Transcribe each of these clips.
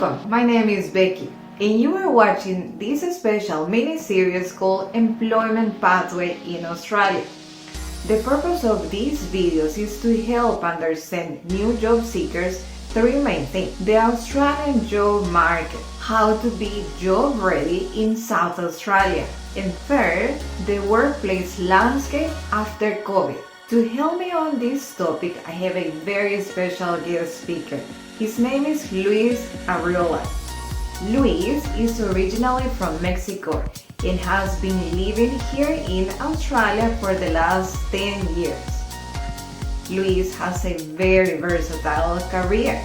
Welcome, my name is Becky, and you are watching this special mini-series called Employment Pathway in Australia. The purpose of these videos is to help understand new job seekers three main things: the Australian job market, how to be job ready in South Australia, and third, the workplace landscape after COVID. To help me on this topic, I have a very special guest speaker. His name is Luis Arriola. Luis is originally from Mexico and has been living here in Australia for the last 10 years. Luis has a very versatile career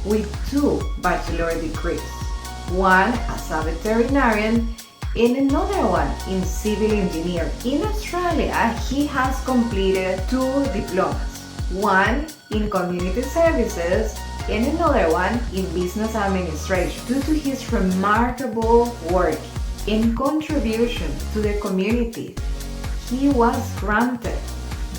with two bachelor degrees, one as a veterinarian and another one in civil engineering. In Australia, he has completed two diplomas, one in community services and another one in business administration. Due to his remarkable work and contribution to the community, he was granted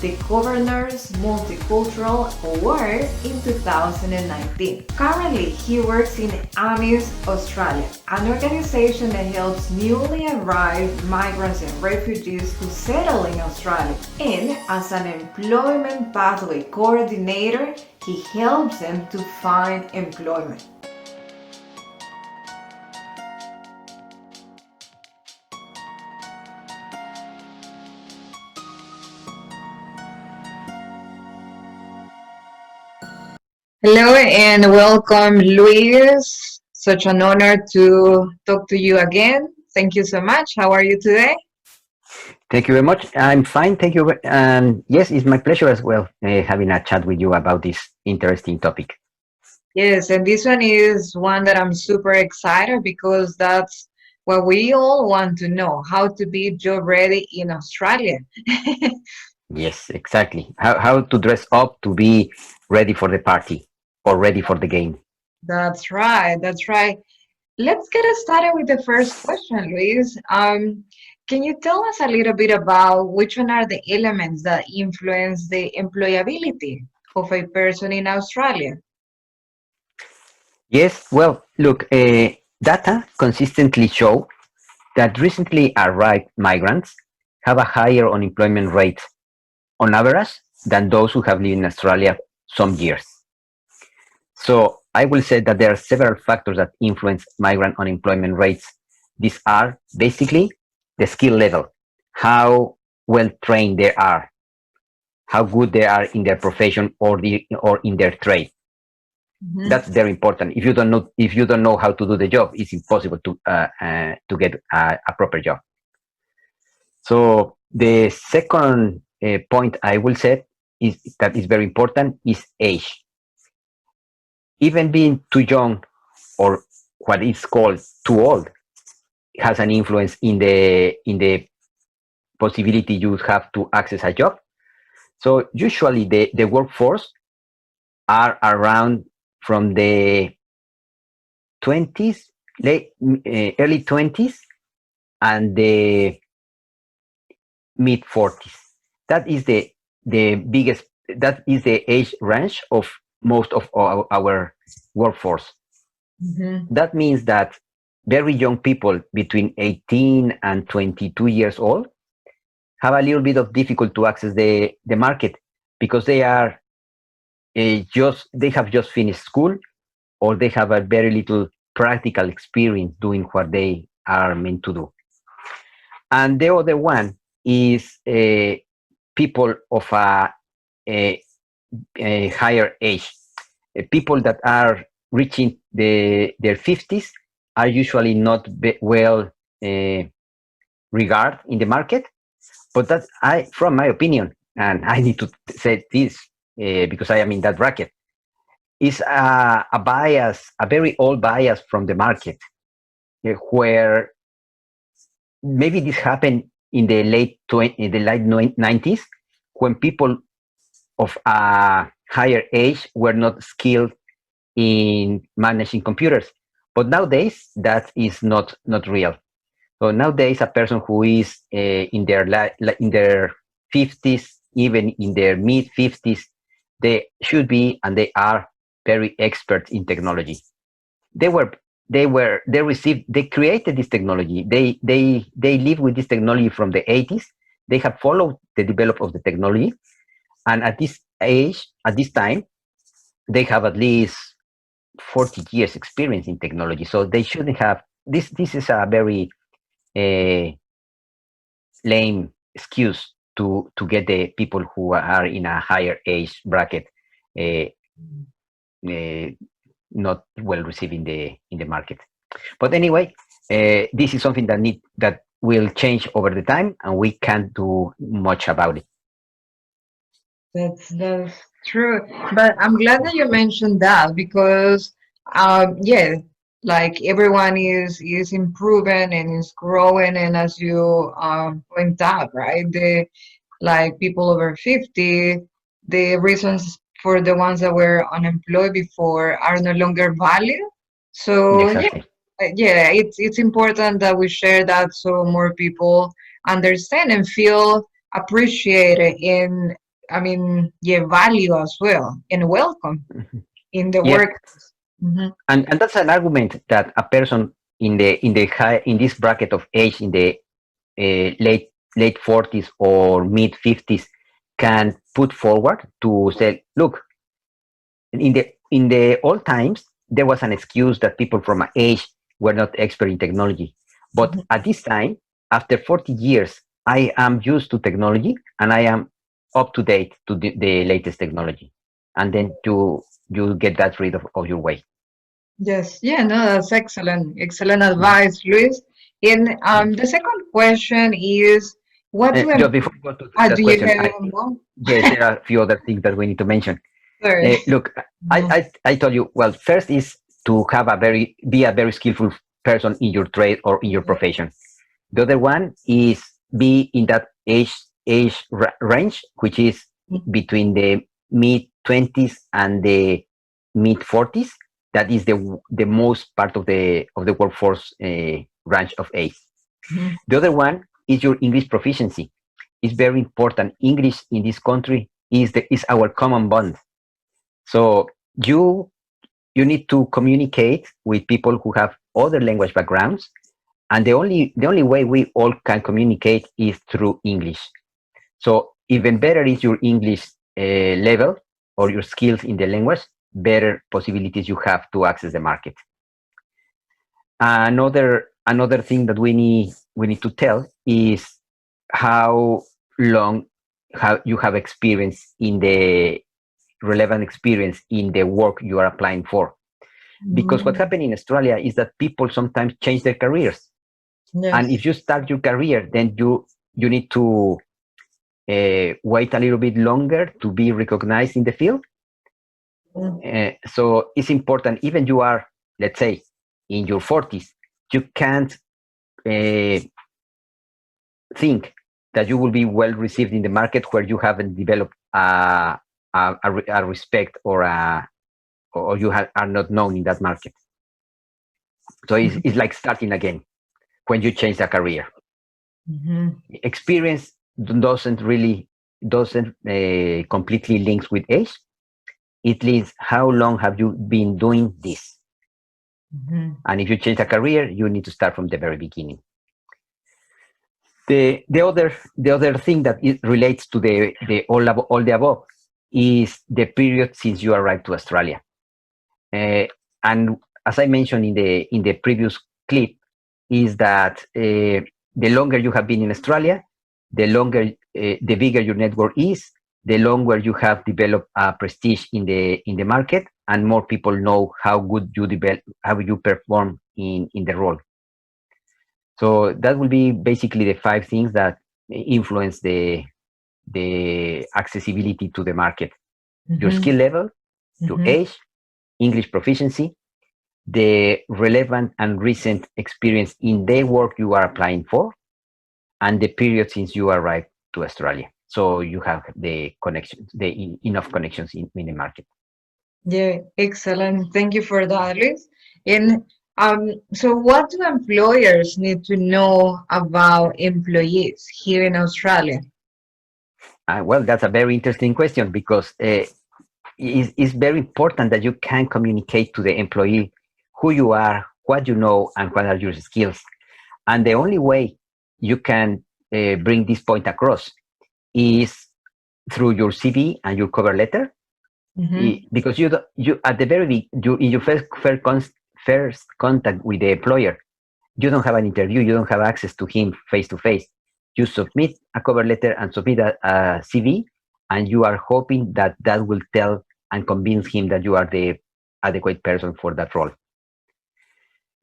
the Governor's Multicultural Award in 2019. Currently, he works in amig Australia, an organization that helps newly arrived migrants and refugees to settle in Australia. And as an employment pathway coordinator, he helps them to find employment. Hello and welcome, Luis. Such an honor to talk to you again. Thank you so much. How are you today? Thank you very much. I'm fine. Thank you. And yes, it's my pleasure as well having a chat with you about this interesting topic. Yes, and this one is one that I'm super excited because that's what we all want to know, how to be job ready in Australia. Yes, exactly. How to dress up to be ready for the party or ready for the game. That's right. That's right. Let's get started with the first question, Luis. Can you tell us a little bit about which one are the elements that influence the employability of a person in Australia? Yes, well, look, data consistently show that recently arrived migrants have a higher unemployment rate on average than those who have lived in Australia some years. So I will say that there are several factors that influence migrant unemployment rates. These are basically the skill level, how well trained they are, how good they are in their profession or in their trade. Mhm. That's very important. If you don't know how to do the job, it's impossible to get a proper job. So the second point I will say is that is very important is age. Even being too young or what is called too old has an influence in the possibility you have to access a job. So usually the workforce are around from the 20s, early 20s and the mid 40s. That is the biggest, that is the age range of most of our workforce. Mm-hmm. That means that very young people between 18 and 22 years old have a little bit of difficult to access the market because they are they have just finished school or they have a very little practical experience doing what they are meant to do. And the other one is people of a higher age. People that are reaching their 50s are usually not well regarded in the market. But that's from my opinion, and I need to say this because I am in that bracket, is a bias, a very old bias from the market, where maybe this happened in the late 90s when people of a higher age were not skilled in managing computers. But nowadays, that is not real. So nowadays, a person who is in their 50s, even in their mid 50s, they should be and they are very experts in technology. they created this technology. They live with this technology from the 80s. They have followed the development of the technology, and at this age, at this time, they have at least 40 years experience in technology. So they shouldn't have this. This is a very uh, lame excuse to get the people who are in a higher age bracket uh, uh, not well received in the market. But anyway, this is something that will change over the time, and we can't do much about it. That's true. But I'm glad that you mentioned that because yeah, like everyone is improving and is growing, and as you point out, right? The like people over 50, the reasons for the ones that were unemployed before are no longer valid. So yeah, Exactly. yeah, it's important that we share that so more people understand and feel appreciated in, I mean, yeah, value as well and welcome Mhm. in the Yeah, work. Hmm. and that's an argument that a person in the high in this bracket of age in the late 40s or mid 50s can put forward to say, look, in the old times there was an excuse that people from my age were not expert in technology, but at this time, after 40 years, I am used to technology and I am up to date to the latest technology, and then you get that rid of your way. Yes, yeah, no, that's excellent. Excellent Mhm. advice, Luis. And Yeah. the second question is, what do Just before we go to do that you question, have any more? yes, there are a few other things that we need to mention. Sorry. Look, I told you, well, first is to have be a very skillful person in your trade or in your profession. The other one is be in that range, which is between the mid 20s and the mid 40s. That is the most part of the workforce range of age. Mhm. The other one is your English proficiency. It's very important. English in this country is our common bond. So you you need to communicate with people who have other language backgrounds, and the only way we all can communicate is through English. So even better is your English level or your skills in the language, better possibilities you have to access the market. Another thing that we need to tell is how long how you have experience in the relevant experience in the work you are applying for. Because what Mm, happens in Australia is that people sometimes change their careers, and yes. if you start your career, then you need to wait a little bit longer to be recognized in the field. Mm, So it's important, even you are, let's say, in your 40s, you can't uh, think that you will be well received in the market where you haven't developed a respect or you are not known in that market. So mhm, it's like starting again when you change a career. mhm, Experience doesn't completely links with age. It links how long have you been doing this. mhm, And if you change a career, you need to start from the very beginning. The other thing that it relates to the all the above is the period since you arrived to Australia. Uh, and as I mentioned in the previous clip, is that the longer you have been in Australia, the bigger your network is, the longer you have developed a prestige in the market, and more people know how good you develop, how you perform in the role. So that will be basically the five things that influence the accessibility to the market: your mhm, skill level, your mhm, age, English proficiency, the relevant and recent experience in the work you are applying for, and the period since you arrived to Australia. So you have the connections, enough connections in the market. yeah, excellent. Thank you for that, Liz. And so what do employers need to know about employees here in Australia? Well, that's a very interesting question because it's very important that you can communicate to the employee who you are, what you know, and what are your skills. And the only way you can bring this point across is through your CV and your cover letter, because you at the very in your first contact with the employer, you don't have an interview, you don't have access to him face to face. You submit a cover letter and submit a CV, and you are hoping that that will tell and convince him that you are the adequate person for that role.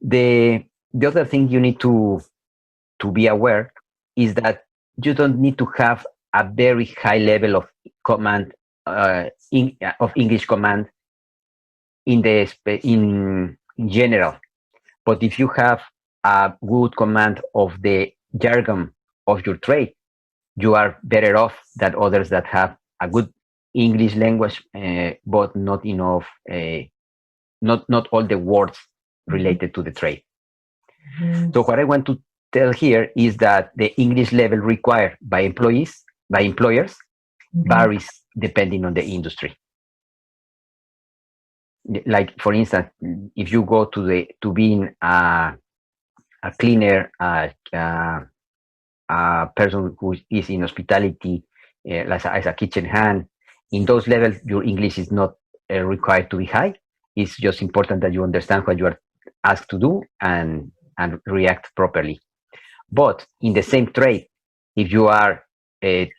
The other thing you need to be aware is that you don't need to have a very high level of command of English command in general. But if you have a good command of the jargon of your trade, you are better off than others that have a good English language, but not enough, not all the words related to the trade. So what I want to tell here is that the English level required by employers varies depending on the industry. Like, for instance, if you go to being a cleaner, a person who is in hospitality, as a kitchen hand, in those levels, your English is not required to be high. It's just important that you understand what you are asked to do and react properly. But in the same trade, if you are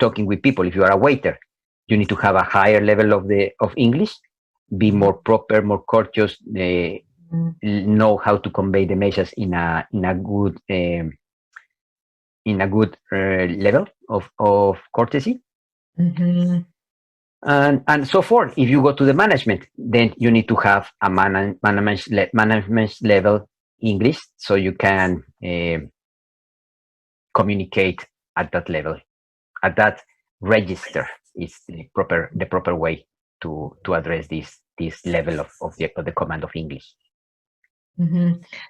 talking with people, if you are a waiter, you need to have a higher level of English, be more proper, more courteous, know how to convey the message in a good level of courtesy, and so forth. If you go to the management, then you need to have a management level English, so you can communicate at that level, at that register. Is the proper way to address this level of the command of English.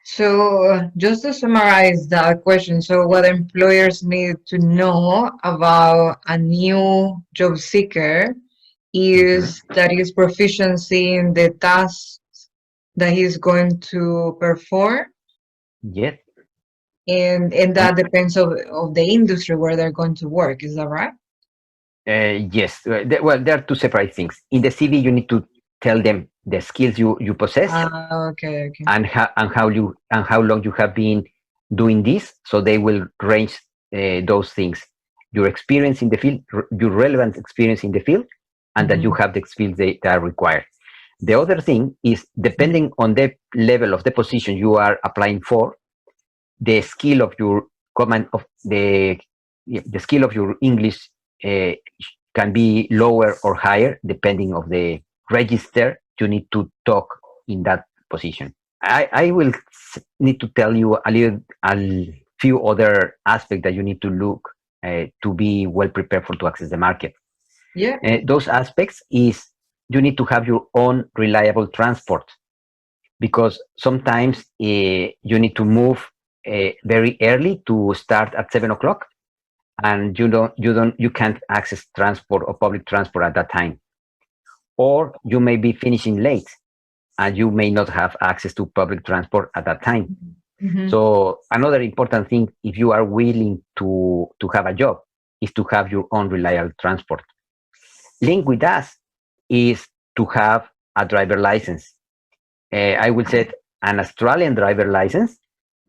So just to summarize that question, so what employers need to know about a new job seeker is that his proficiency in the tasks that he's going to perform. Yes. And that depends of the industry where they're going to work. Is that right? Yes. Well, there are two separate things. In the CV, you need to tell them the skills you possess, okay. and how long you have been doing this. So they will range those things: your experience in the field, your relevant experience in the field, and that you have the skills that are required. The other thing is, depending on the level of the position you are applying for, the skill of your command of the skill of your English can be lower or higher depending of the register you need to talk in that position. I will need to tell you a few other aspects that you need to look to be well prepared to access the market. Yeah. Those aspects is you need to have your own reliable transport, because sometimes you need to move very early to start at 7 o'clock, and you can't access transport or public transport at that time, or you may be finishing late and you may not have access to public transport at that time. So another important thing, if you are willing to have a job, is to have your own reliable transport. Linked with that is to have a driver license. I would say an Australian driver license,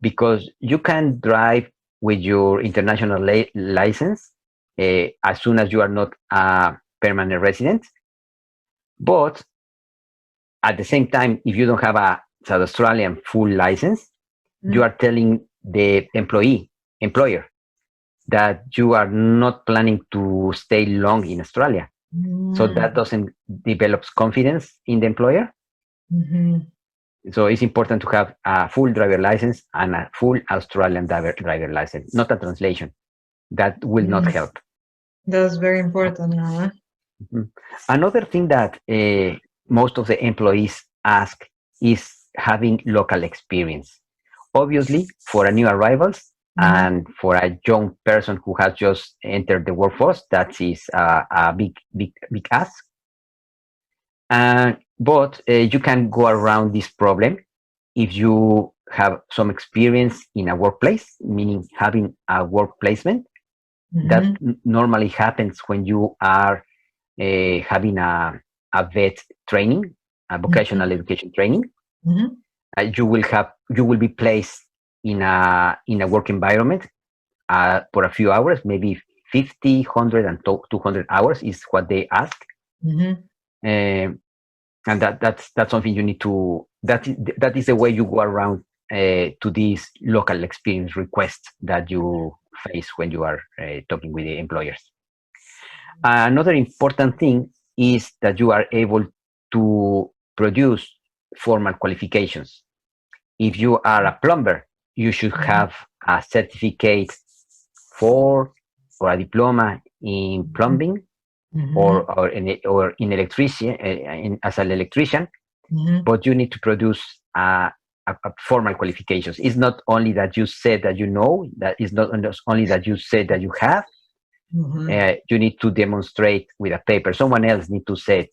because you can drive with your international license as soon as you are not a permanent resident. But at the same time, if you don't have a South Australian full license, you are telling the employer that you are not planning to stay long in Australia. So that doesn't develop confidence in the employer. So it's important to have a full driver license and a full Australian driver license, not a translation. That will not help. That's very important. Another thing that most of the employees ask is having local experience. Obviously, for a new arrivals and for a young person who has just entered the workforce, that is a big ask. But you can go around this problem if you have some experience in a workplace, meaning having a work placement. That normally happens when you are having a vet training, a vocational education training. You will be placed in a work environment for a few hours, maybe 50, 100, and 200 hours is what they ask. And that's something you need to, that is the way you go around to these local experience requests that you face when you are talking with the employers. Another important thing is that you are able to produce formal qualifications. If you are a plumber, you should have a certificate for or a diploma in plumbing or in electrician as an electrician, but you need to produce a formal qualifications. It's not only that you said that you know, that is not only that you said that you have. You need to demonstrate with a paper. Someone else need to say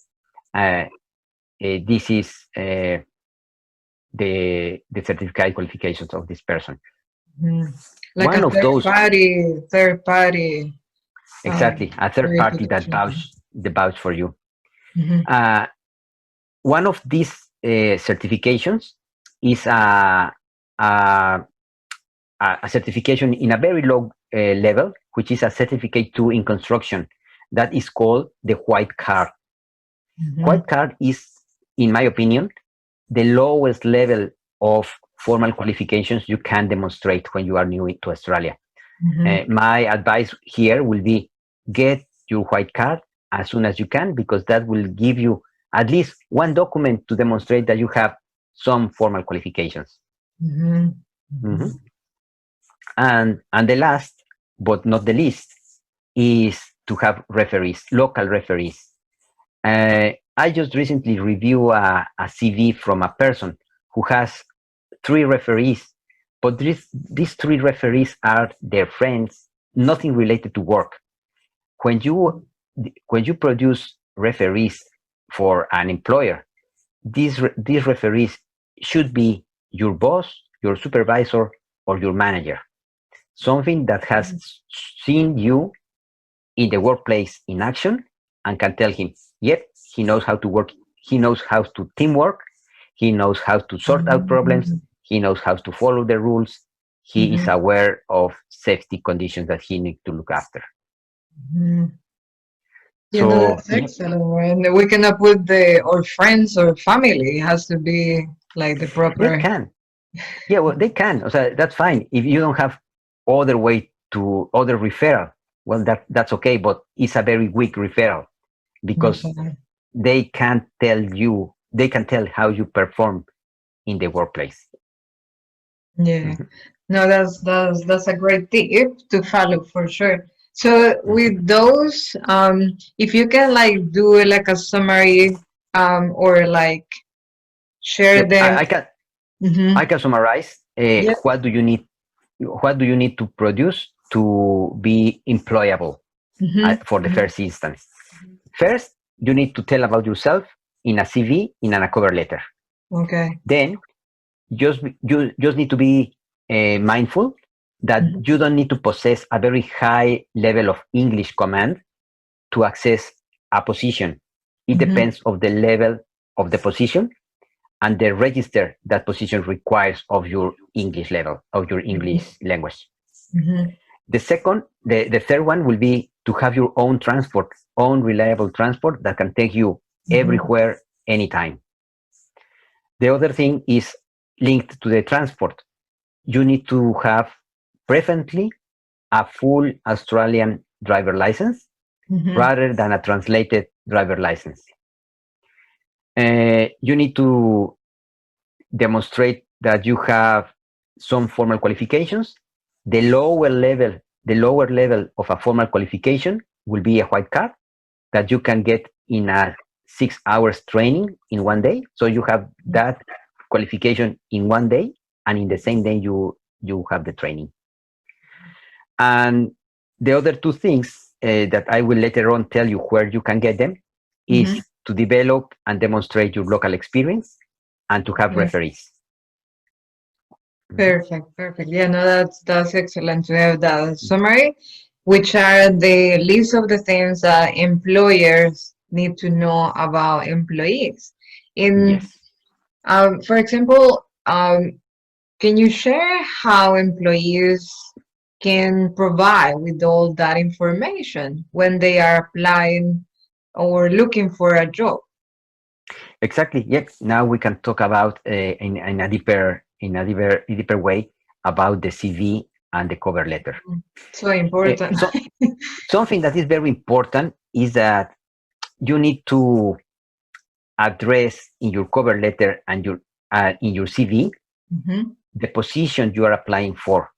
this is the certificate qualifications of this person. Like one a third party. Exactly, a third party that vouch for you. One of these certifications is a certification in a very low level, which is a certificate 2 in construction. That is called the Whitecard. Whitecard is, in my opinion, the lowest level of formal qualifications you can demonstrate when you are new to Australia. My advice here will be get your Whitecard as soon as you can, because that will give you at least one document to demonstrate that you have some formal qualifications. And the last, but not the least, is to have referees, local referees. I just recently reviewed a CV from a person who has 3 referees, but these 3 referees are their friends, nothing related to work. When you produce referees for an employer, these referees should be your boss, your supervisor, or your manager. Something that has seen you in the workplace in action and can tell him, yep, he knows how to work, he knows how to teamwork, he knows how to sort out problems, he knows how to follow the rules, he is aware of safety conditions that he needs to look after. Yeah, so, that's excellent. And we cannot put our friends or family. It has to be like the proper. They can. Yeah, well, they can. So that's fine. If you don't have other way to other referral, well, that's okay. But it's a very weak referral because they can't tell you. They can tell how you perform in the workplace. Yeah. No, that's a great tip to follow for sure. So with those, if you can like do like a summary, or like share them. I can summarize. What do you need? What do you need to produce to be employable for the first instance? First, you need to tell about yourself in a CV, in a cover letter. Okay. Then, you just need to be mindful that you don't need to possess a very high level of English command to access a position. It depends of the level of the position and the register that position requires of your English level, of your English language. The third one will be to have your own transport, own reliable transport that can take you everywhere, anytime. The other thing is linked to the transport. You need to have preferably a full Australian driver license rather than a translated driver license. You need to demonstrate that you have some formal qualifications. The lower level of a formal qualification will be a Whitecard that you can get in a 6 hours training in one day. So you have that qualification in one day, and in the same day you have the training. And the other 2 things that I will later on tell you where you can get them is to develop and demonstrate your local experience and to have referees. Perfect, perfect. Yeah, no, that's excellent to have that summary, which are the list of the things that employers need to know about employees. In, Yes. for example, can you share how employees can provide with all that information when they are applying or looking for a job? Exactly. Yep. Now we can talk about in a deeper way about the CV and the cover letter. So important. So something that is very important is that you need to address in your cover letter and your in your CV Mhm, the position you are applying for.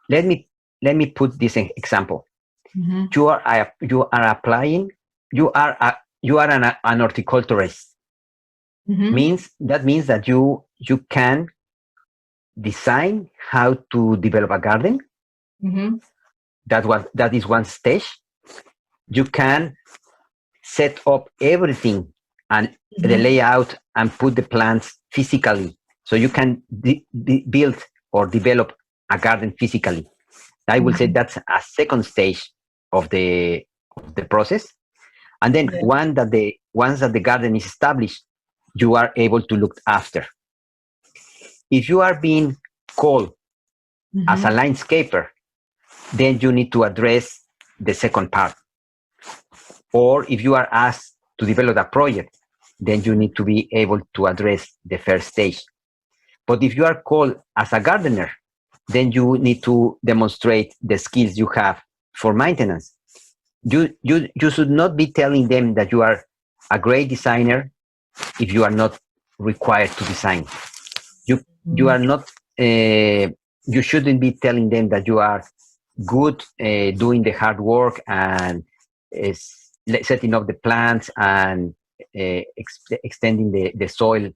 Let me put this example. mhm, You are applying. You are an horticulturist. mhm, Means that you can design how to develop a garden. mhm, That is one stage. You can set up everything and the mhm, layout and put the plants physically, so you can build or develop a garden physically. I will say mhm. that's a second stage of the process. And then Yeah. once that the garden is established, you are able to look after. If you are being called as a Mhm, landscaper, then you need to address the second part. Or if you are asked to develop a project, then you need to be able to address the first stage. But if you are called as a gardener, then you need to demonstrate the skills you have for maintenance. You should not be telling them that you are a great designer if you are not required to design. You mhm, are not. You shouldn't be telling them that you are good doing the hard work and setting up the plants and extending the soil,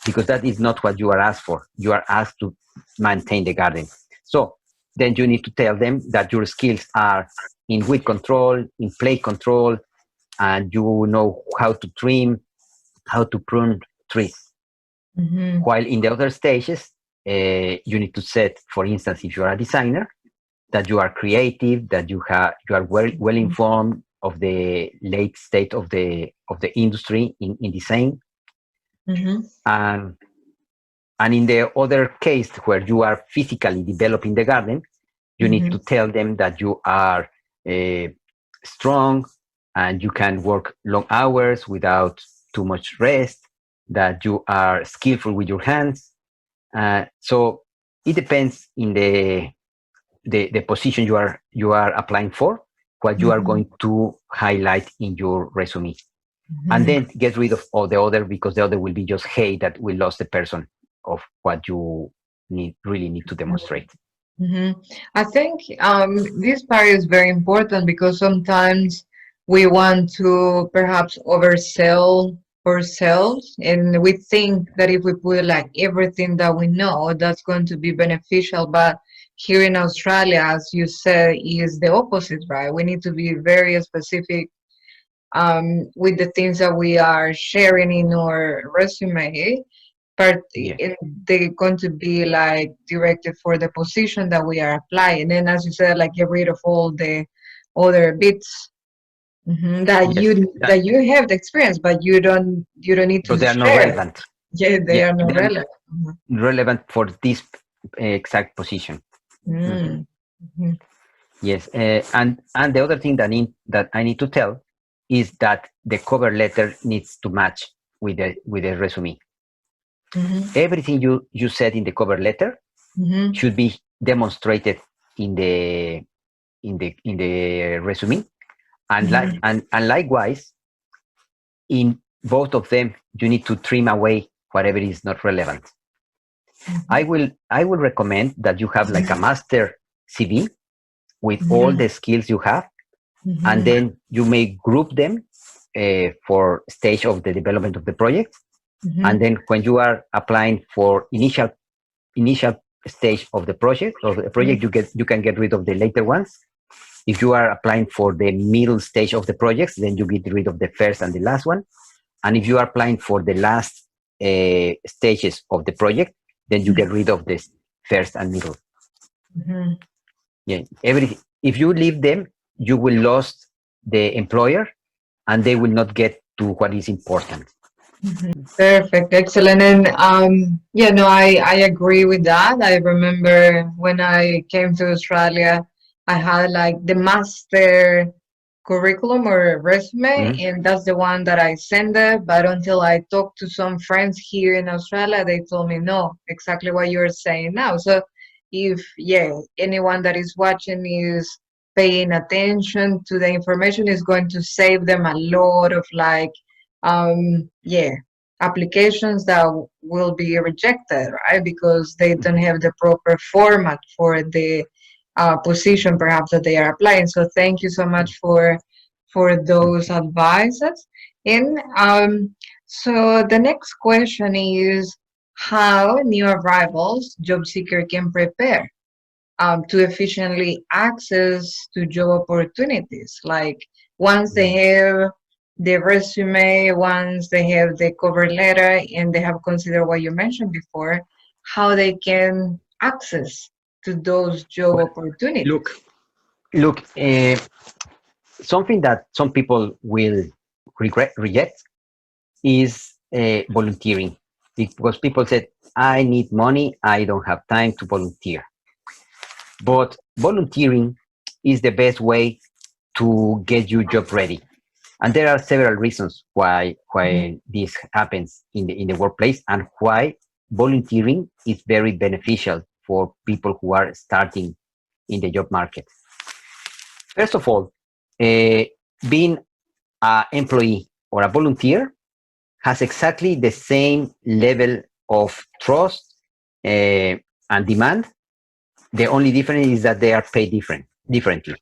because that is not what you are asked for. You are asked to maintain the garden. So then you need to tell them that your skills are in weed control, in plate control, and you know how to trim, how to prune trees. mhm, While in the other stages, you need to set, for instance, if you are a designer, that you are creative, that you are well informed of the late state of the industry in design, mhm, and in the other case where you are physically developing the garden, you need to mhm, tell them that you are uh, strong and you can work long hours without too much rest, that you are skillful with your hands. So it depends in the position you are applying for, what you are mhm, going to highlight in your resume, and mhm. then get rid of all the other, because the other will be just, hey, that we lost the person of what you really need to demonstrate. Mhm. I think this part is very important because sometimes we want to perhaps oversell ourselves, and we think that if we put like everything that we know, that's going to be beneficial. But here in Australia, as you said, is the opposite, right? We need to be very specific with the things that we are sharing in our resume, but Yeah. they're going to be like directed for the position that we are applying. And as you said, like get rid of all the other bits that Yes. you have the experience, but you don't need So to they are not share. relevant. Yeah, they Yeah, are not they're relevant. relevant for this exact position. Mhm. Mm-hmm. Mm-hmm. Yes, and the other thing that I need to tell is that the cover letter needs to match with the resume. Mm-hmm. Everything you said in the cover letter Mm-hmm. should be demonstrated in the resume, and like Mm-hmm. and likewise in both of them you need to trim away whatever is not relevant. I will recommend that you have like a master CV with all Mm-hmm. the skills you have, and Mm-hmm. then you may group them for stage of the development of the project. And Mm-hmm. then when you are applying for initial stage of the project, you can get rid of the later ones. If you are applying for the middle stage of the projects, then you get rid of the first and the last one. And if you are applying for the last stages of the project, then you get rid of this first and middle. Mhm. Yeah, if you leave them, you will lose the employer, and they will not get to what is important. Perfect, excellent. And yeah, no, I agree with that. I remember when I came to Australia, I had like the master curriculum or resume, Mhm. and that's the one that I sent it. But until I talked to some friends here in Australia, they told me no, exactly what you're saying now. So if yeah, anyone that is watching is paying attention to the information is going to save them a lot of like yeah, applications that will be rejected, right? Because they don't have the proper format for the position perhaps that they are applying. So thank you so much for those advices. And so the next question is how new arrivals, job seeker can prepare to efficiently access to job opportunities. Like once they have the resume, once they have the cover letter, and they have considered what you mentioned before, how they can access to those job Well, look, opportunities. look. Something that some people will reject is volunteering, because people said, "I need money. I don't have time to volunteer." But volunteering is the best way to get you job ready. And there are several reasons why this happens in the workplace, and why volunteering is very beneficial for people who are starting in the job market. First of all, being an employee or a volunteer has exactly the same level of trust and demand. The only difference is that they are paid differently.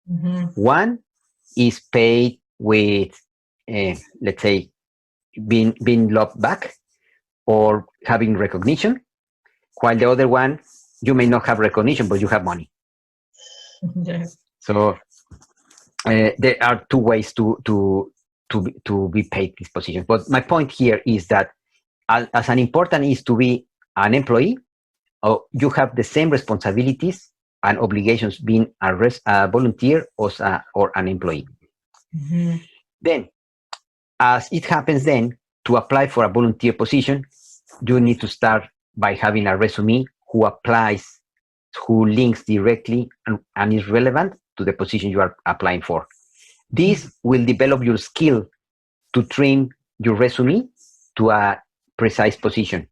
Mhm. One is paid with, let's say, being loved back or having recognition, while the other one, you may not have recognition, but you have money. Yeah. So there are two ways to be paid these positions. But my point here is that as an important is to be an employee, you have the same responsibilities and obligations being a volunteer or an employee. Mhm. Then, as it happens then, to apply for a volunteer position, you need to start by having a resume who applies, who links directly and is relevant to the position you are applying for. This will develop your skill to train your resume to a precise position.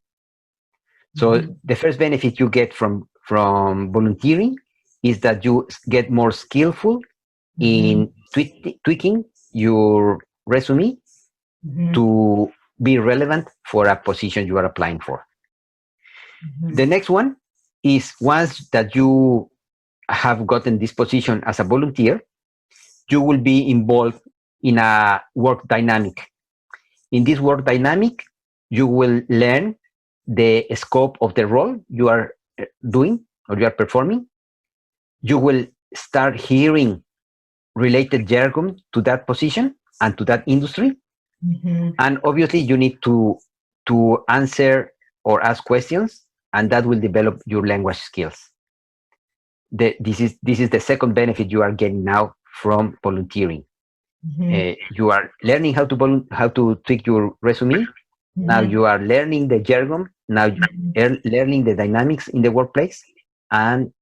So Mhm. the first benefit you get from volunteering is that you get more skillful Mhm. in tweaking your resume Mhm. to be relevant for a position you are applying for. Mhm. The next one is, once that you have gotten this position as a volunteer, you will be involved in a work dynamic. In this work dynamic, you will learn the scope of the role you are doing or you are performing. You will start hearing related jargon to that position and to that industry. Mhm. And obviously, you need to answer or ask questions, and that will develop your language skills. This is the second benefit you are getting now from volunteering. Mhm. You are learning how to tweak your resume. Now Mhm. you are learning the jargon. Now you are learning the dynamics in the workplace and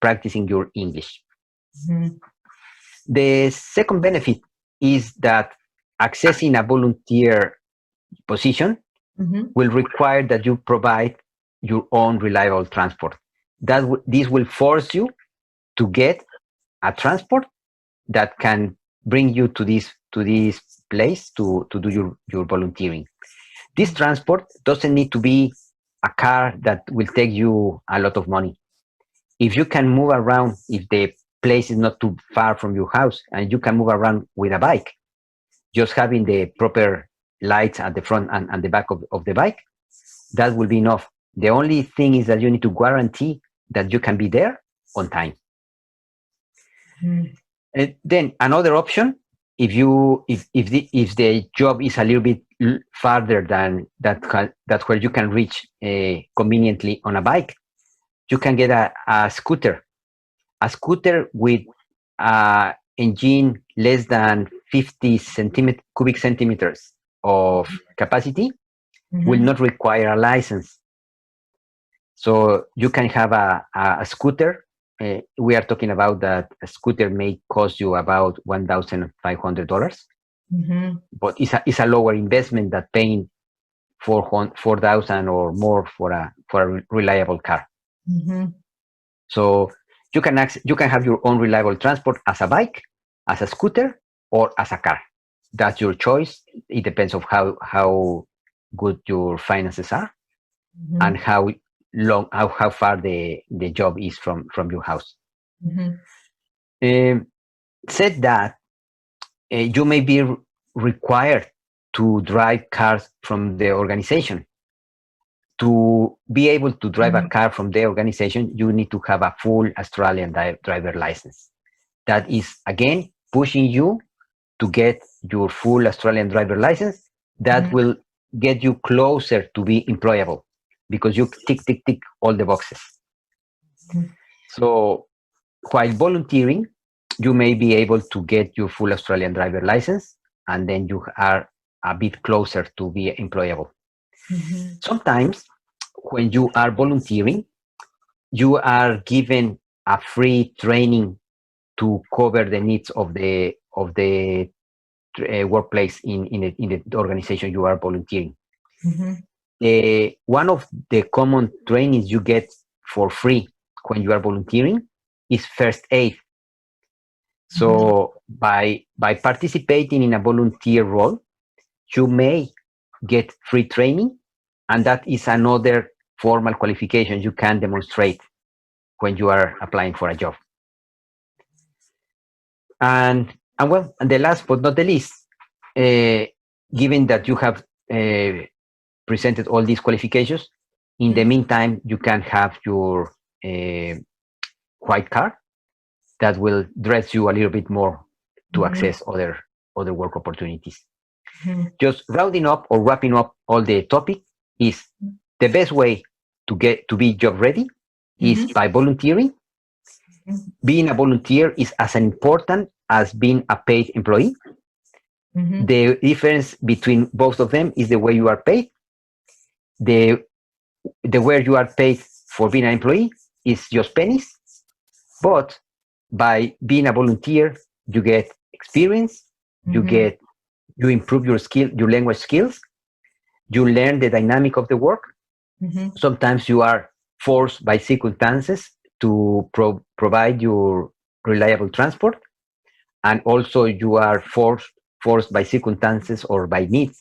practicing your English. Mhm. The second benefit is that accessing a volunteer position Mhm. will require that you provide your own reliable transport. This will force you to get a transport that can bring you to this place to do your volunteering. This transport doesn't need to be a car that will take you a lot of money. If you can move around, if the place is not too far from your house and you can move around with a bike, just having the proper lights at the front and the back of the bike, that will be enough. The only thing is that you need to guarantee that you can be there on time. Mhm. And then another option, if the job is a little bit farther than that where you can reach conveniently on a bike, you can get a scooter with engine less than 50 cubic centimeters of capacity will Mhm. not require a license. So you can have a scooter. We are talking about that a scooter may cost you about $1,500, Mhm. but it's a lower investment than paying 4,000 or more for a reliable car. Mhm. So you can have your own reliable transport as a bike, as a scooter, or as a car. That's your choice. It depends on how good your finances are and Mhm. how far the job is from your house. Mhm. Um, Said that you may be required to drive cars from the organization. To be able to drive a Mhm. car from the organization, you need to have a full Australian driver license. That is, again, pushing you to get your full Australian driver license. That Mhm. will get you closer to be employable because you tick all the boxes. Mhm. So while volunteering, you may be able to get your full Australian driver license, and then you are a bit closer to be employable. Mhm. Sometimes when you are volunteering, you are given a free training to cover the needs of the workplace in the organization you are volunteering. Mhm. One of the common trainings you get for free when you are volunteering is first aid. Mhm. So by participating in a volunteer role, you may get free training, and that is another formal qualification you can demonstrate when you are applying for a job. And the last but not the least, uh, given that you have uh, presented all these qualifications, in the Mhm. meantime, you can have your uh, white card that will dress you a little bit more to Mhm. access other work opportunities. Mhm. Just rounding up or wrapping up all the topic is the best way to be job ready is Mhm. by volunteering. Mhm. Being a volunteer is as important as being a paid employee. Mhm. The difference between both of them is the way you are paid. The the way you are paid for being an employee is just pennies, but by being a volunteer, you get experience, you Mhm. get you improve your language skills, you learn the dynamic of the work. Mhm. Sometimes you are forced by circumstances to provide your reliable transport, and also you are forced by circumstances or by needs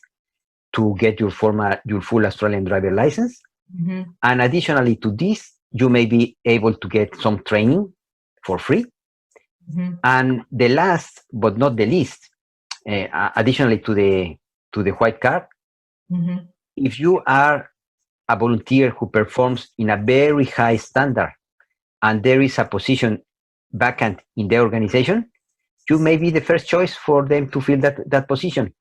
to get your full Australian driver license. Mhm. And additionally to this, you may be able to get some training for free. Mhm. And the last but not the least, additionally to the white card, Mhm. if you are a volunteer who performs in a very high standard and there is a position vacant in the organization, you may be the first choice for them to fill that position.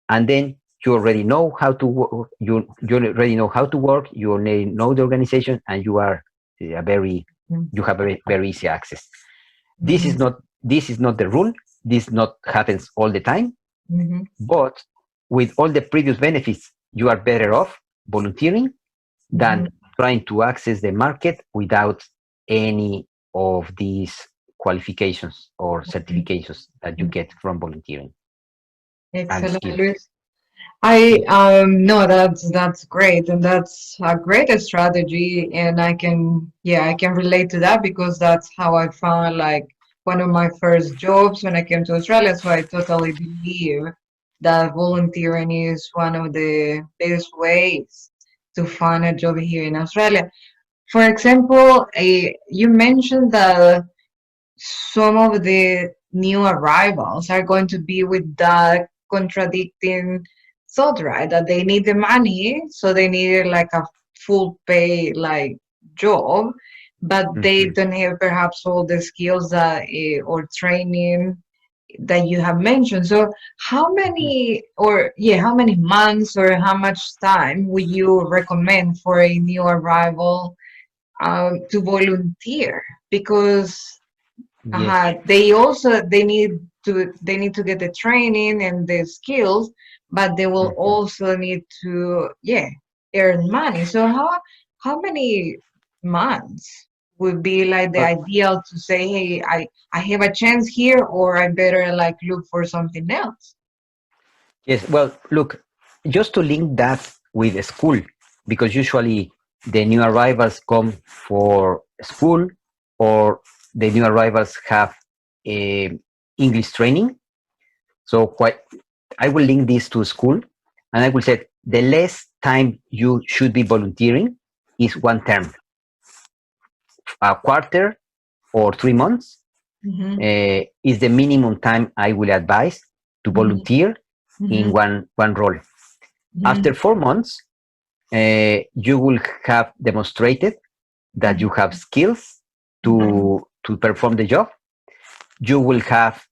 And then you already know how to work, you already know how to work, you already know the organization, and you have a very easy access. This is Mhm. not this is not the rule. This not happens all the time, Mhm. but with all the previous benefits, you are better off volunteering than Mhm. trying to access the market without any of these qualifications or Mhm. certifications that you Mhm. get from volunteering and Excellent, skills. Luis. I no, that's great, and that's a great strategy, and I can relate to that because that's how I found like one of my first jobs when I came to Australia. So I totally believe that volunteering is one of the best ways to find a job here in Australia. For example, you mentioned that some of the new arrivals are going to be with that contradicting thought, right? That they need the money, so they need like a full pay like job, but they Mhm. don't have perhaps all the skills that or training that you have mentioned. So how Mhm. many or yeah, how many months or how much time would you recommend for a new arrival to volunteer because Yes. they need to get the training and the skills, but they will Mhm. also need to earn money. So how many months would be like the Well, ideal to say, hey, I have a chance here, or I better like look for something else? yes. Well, look, just to link that with the school, because usually the new arrivals come for school, or the new arrivals have a English training. So quite, I will link this to school, and I will say the less time you should be volunteering is one term, a quarter or 3 months Mm-hmm, is the minimum time I will advise to mm-hmm, volunteer in mm-hmm, one role. mm-hmm, After 4 months, you will have demonstrated that you have skills mm-hmm, to perform the job. You will have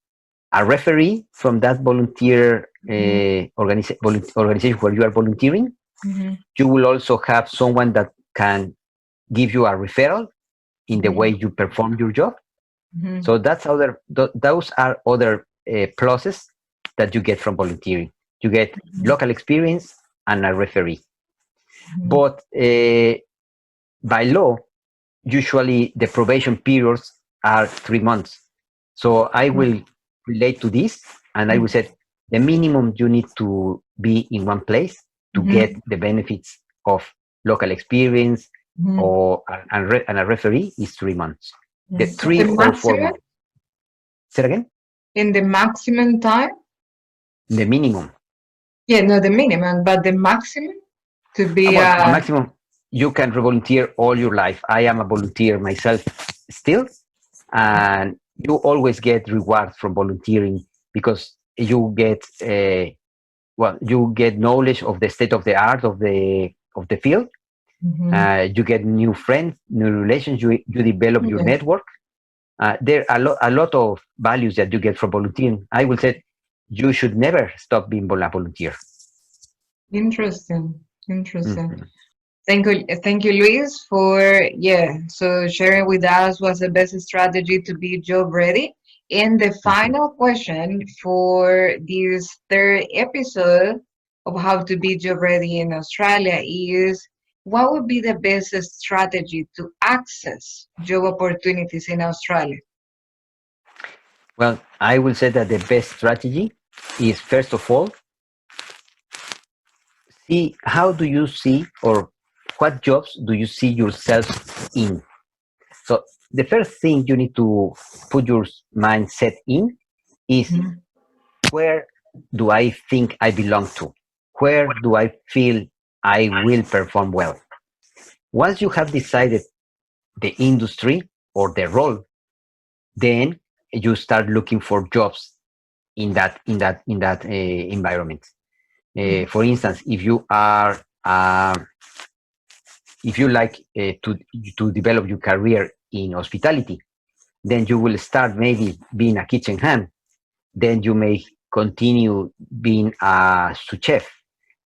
a referee from that volunteer organization where you are volunteering. mm-hmm, You will also have someone that can give you a referral in the way mm-hmm, you perform your job. mm-hmm, So those are other pluses that you get from volunteering. You get local experience and a referee. mm-hmm, But by law, usually the probation periods are 3 months. So I will relate to this, and I will say the minimum you need to be in one place to get mm-hmm, the benefits of local experience mm-hmm. or and a referee is 3 months. The The 3 or 4 maximum, months. Say it again. in the maximum time? The minimum. Yeah, no, the minimum, but the maximum to be Well, the maximum you can volunteer all your life. I am a volunteer myself still, and you always get rewards from volunteering because you get you get knowledge of the state of the art of the field. Mhm. You get new friends, new relations. You develop your Yeah. network. There are a lot of values that you get from volunteering. I will say you should never stop being a volunteer. Interesting. Interesting. Mhm. Thank you, Luis, for so sharing with us what's the best strategy to be job ready. And the Mhm. final question for this third episode of how to be job ready in Australia is what would be the best strategy to access job opportunities in Australia? Well, I will say that the best strategy is first of all, see how do you see or what jobs do you see yourself in. So the first thing you need to put your mindset in is Mhm. where do I think I belong to? Where do I feel I will perform well? Once you have decided the industry or the role, then you start looking for jobs in that environment. For instance, if you like to develop your career in hospitality, then you will start maybe being a kitchen hand. Then you may continue being a sous chef,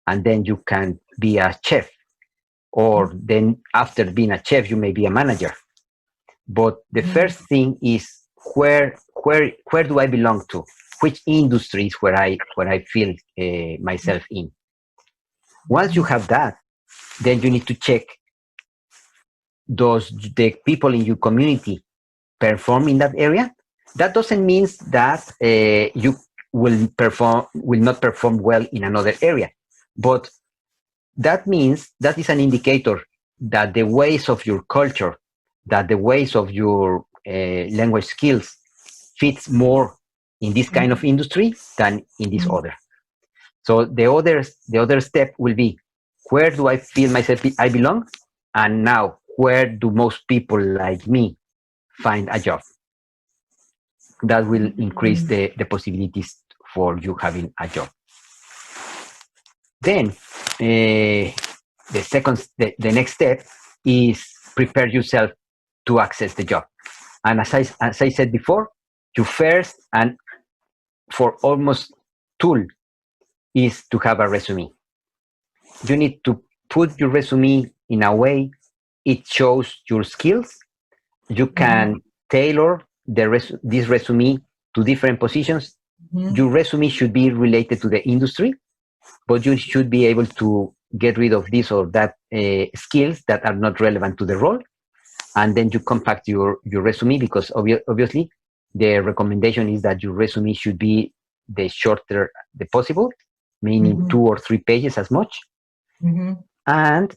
and then you can be a chef. Or then after being a chef, you may be a manager. But the Mhm. first thing is where do I belong to? Which industry is where I feel myself in? Once you have that, then you need to check, does the people in your community perform in that area? That doesn't mean that you will not perform well in another area, but that means that is an indicator that the ways of your culture, that the ways of your language skills fits more in this kind of industry than in this Mhm. other. So the other step will be, where do I feel myself I belong, and now where do most people like me find a job? That will increase Mhm. the possibilities for you having a job. Then the next step is prepare yourself to access the job. And as I said before, your first and for almost tool is to have a resume. You need to put your resume in a way it shows your skills. You can tailor this resume to different positions. Your resume should be related to the industry, but you should be able to get rid of this or that skills that are not relevant to the role. And then you compact your resume, because obviously the recommendation is that your resume should be the shorter the possible, meaning 2 or 3 pages as much. And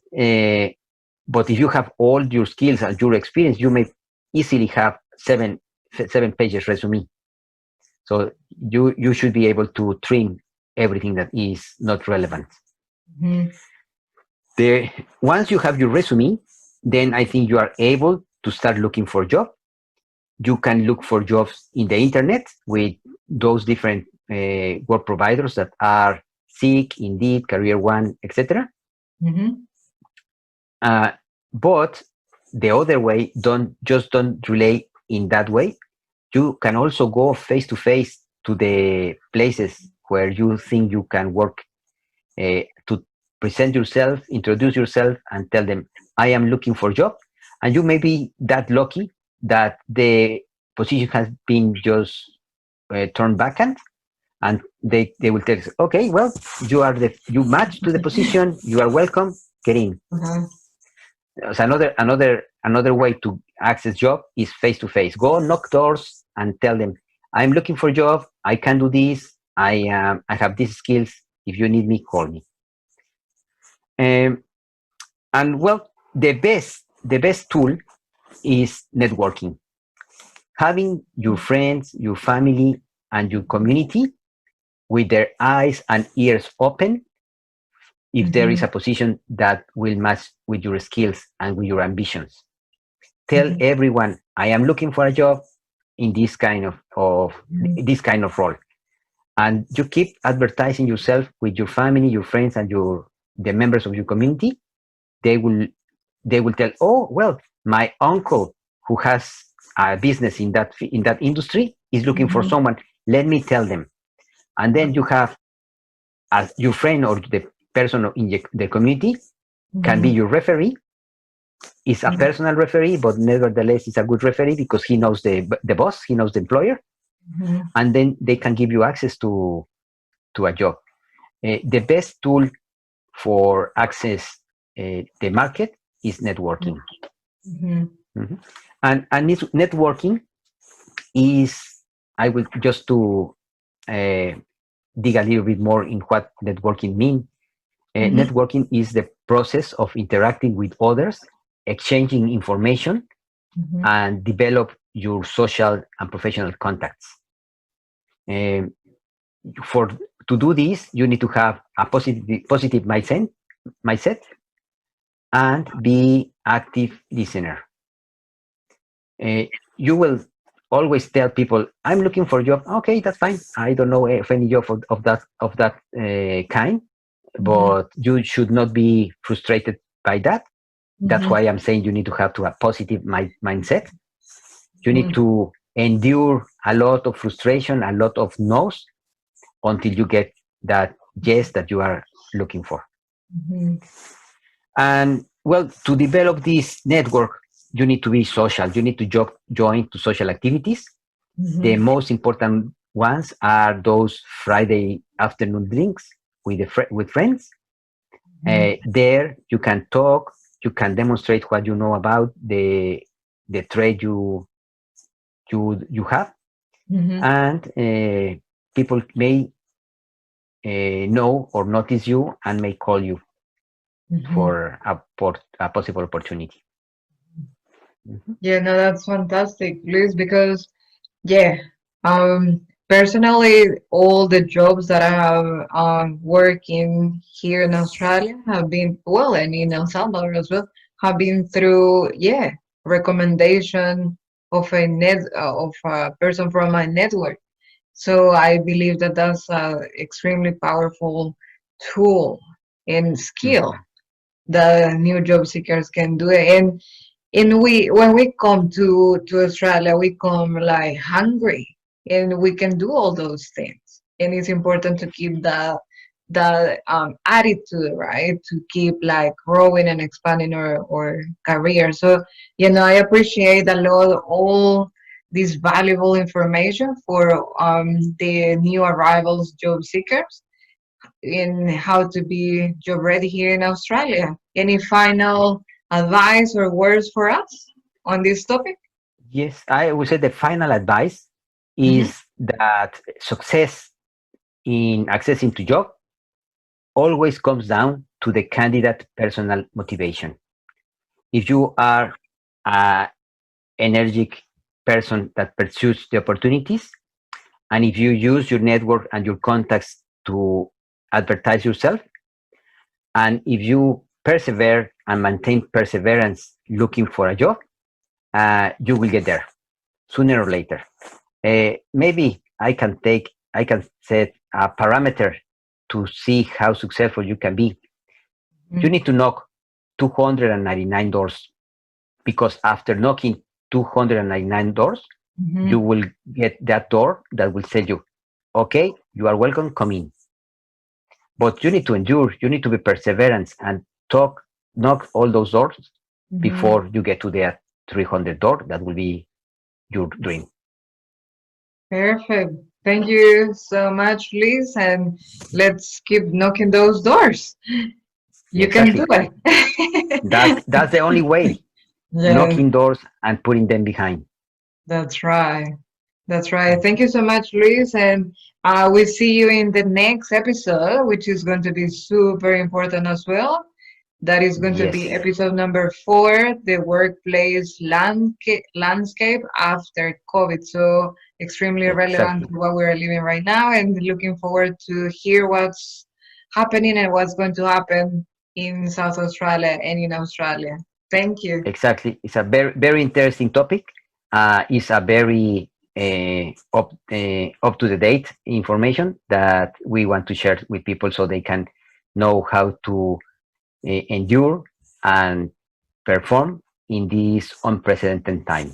but if you have all your skills and your experience, you may easily have 7 pages resume. So you should be able to trim everything that is not relevant. Once you have your resume, then I think you are able to start looking for a job. You can look for jobs in the internet with those different work providers that are Seek, Indeed, Career One, etc. But the other way, don't relay in that way. You can also go face to face to the places where you think you can work, to present yourself, introduce yourself, and tell them, I am looking for a job. And you may be that lucky that the position has been just turned vacant, and they will tell you, okay, well, you match to the position, you are welcome, get in. So another way to access job is face to face. Go knock doors and tell them, I'm looking for a job, I can do this, I have these skills, if you need me, call me. And well, the best tool is networking. Having your friends, your family, and your community with their eyes and ears open if there is a position that will match with your skills and with your ambitions. Tell everyone, I am looking for a job in this kind of role. And you keep advertising yourself with your family, your friends, and the members of your community. They will tell, oh, well, my uncle who has a business in that industry is looking for someone. Let me tell them. And then you have, as your friend or the person in the community can be your referee. It's a personal referee, but nevertheless, it's a good referee because he knows the boss, he knows the employer, and then they can give you access to a job. The best tool for access the market is networking. And networking is, I will just to dig a little bit more in what networking means. Networking is the process of interacting with others, exchanging information, and develop your social and professional contacts. To do this, you need to have a positive mindset and be active listener. You will always tell people, I'm looking for a job. Okay, that's fine. I don't know of any job of that kind, but you should not be frustrated by that. That's why I'm saying you need to have a positive mindset. You need to endure a lot of frustration, a lot of no's, until you get that yes that you are looking for. And well, to develop this network, you need to be social. You need to join to social activities. The most important ones are those Friday afternoon drinks with friends. There you can talk, you can demonstrate what you know about the trade you have, and people may know or notice you and may call you for a possible opportunity. Yeah, no, that's fantastic, Luis, because personally, all the jobs that I have working here in Australia have been, well, and in El Salvador as well, have been through, recommendation of a person from my network. So I believe that that's an extremely powerful tool and skill that new job seekers can do. And when we come to Australia, we come like hungry, and we can do all those things. And it's important to keep that attitude, right, to keep like growing and expanding our career. So, I appreciate a lot all this valuable information for the new arrivals job seekers in how to be job ready here in Australia. Any final advice or words for us on this topic? Yes, I would say the final advice Hmm. is that success in accessing to job always comes down to the candidate personal motivation. If you are a energetic person that pursues the opportunities, and if you use your network and your contacts to advertise yourself, and if you persevere and maintain perseverance looking for a job, you will get there sooner or later. Maybe I can set a parameter to see how successful you can be. You need to knock 299 doors, because after knocking 299 doors, Hmm. you will get that door that will tell you, okay, you are welcome, come in. But you need to endure, you need to be perseverant and knock all those doors Hmm. before you get to the 300 door that will be your dream. Perfect. Thank you so much, Liz, and let's keep knocking those doors. You can do Exactly. it. That's the only way. Yes, Knocking doors and putting them behind. that's right. That's right. Thank you so much, Luis. And we'll see you in the next episode, which is going to be super important as well. That is going to be Yes, episode number 4, the workplace landscape after COVID. So extremely relevant exactly. to what we're living right now, and looking forward to hear what's happening and what's going to happen in South Australia and in Australia. Thank you. Exactly. It's a very, very interesting topic. It's a very up to the date information that we want to share with people so they can know how to endure and perform in this unprecedented time.